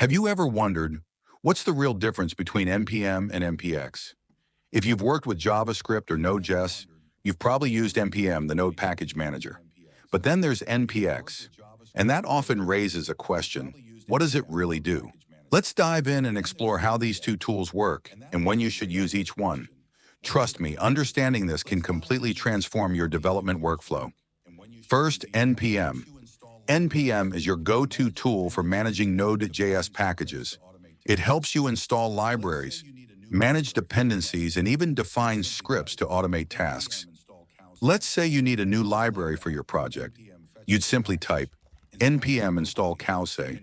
Have you ever wondered, what's the real difference between NPM and NPX? If you've worked with JavaScript or Node.js, you've probably used NPM, the Node Package Manager. But then there's NPX, and that often raises a question: what does it really do? Let's dive in and explore how these two tools work and when you should use each one. Trust me, understanding this can completely transform your development workflow. First, NPM. NPM is your go-to tool for managing Node.js packages. It helps you install libraries, manage dependencies, and even define scripts to automate tasks. Let's say you need a new library for your project. You'd simply type npm install cowsay.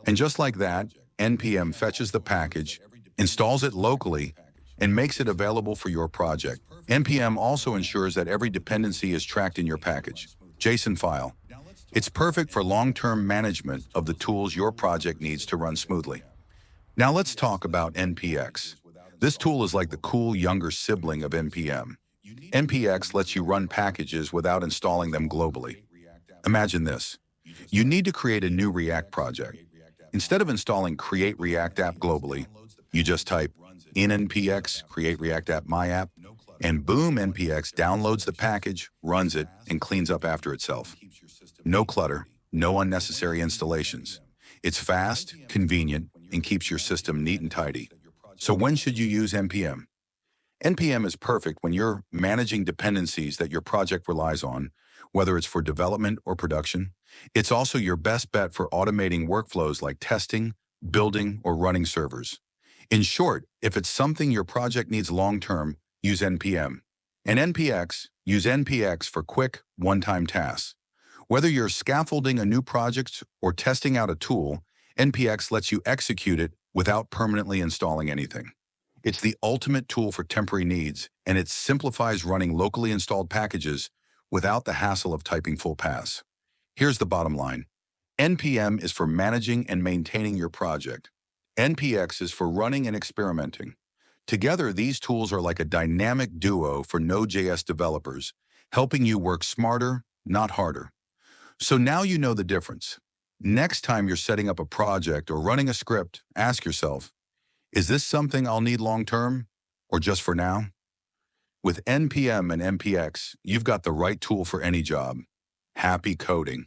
And just like that, npm fetches the package, installs it locally, and makes it available for your project. npm also ensures that every dependency is tracked in your package JSON file. It's perfect for long-term management of the tools your project needs to run smoothly. Now let's talk about NPX. This tool is like the cool younger sibling of NPM. NPX lets you run packages without installing them globally. Imagine this. You need to create a new React project. Instead of installing Create React App globally, you just type in NPX, Create React App My App, and boom, NPX downloads the package, runs it, and cleans up after itself. No clutter, no unnecessary installations. It's fast, convenient, and keeps your system neat and tidy. So when should you use NPM? NPM is perfect when you're managing dependencies that your project relies on, whether it's for development or production. It's also your best bet for automating workflows like testing, building, or running servers. In short, if it's something your project needs long-term, use NPM. And NPX, use NPX for quick, one-time tasks. Whether you're scaffolding a new project or testing out a tool, NPX lets you execute it without permanently installing anything. It's the ultimate tool for temporary needs, and it simplifies running locally installed packages without the hassle of typing full paths. Here's the bottom line. NPM is for managing and maintaining your project. NPX is for running and experimenting. Together, these tools are like a dynamic duo for Node.js developers, helping you work smarter, not harder. So now you know the difference. Next time you're setting up a project or running a script, ask yourself, is this something I'll need long-term or just for now? With NPM and NPX, you've got the right tool for any job. Happy coding.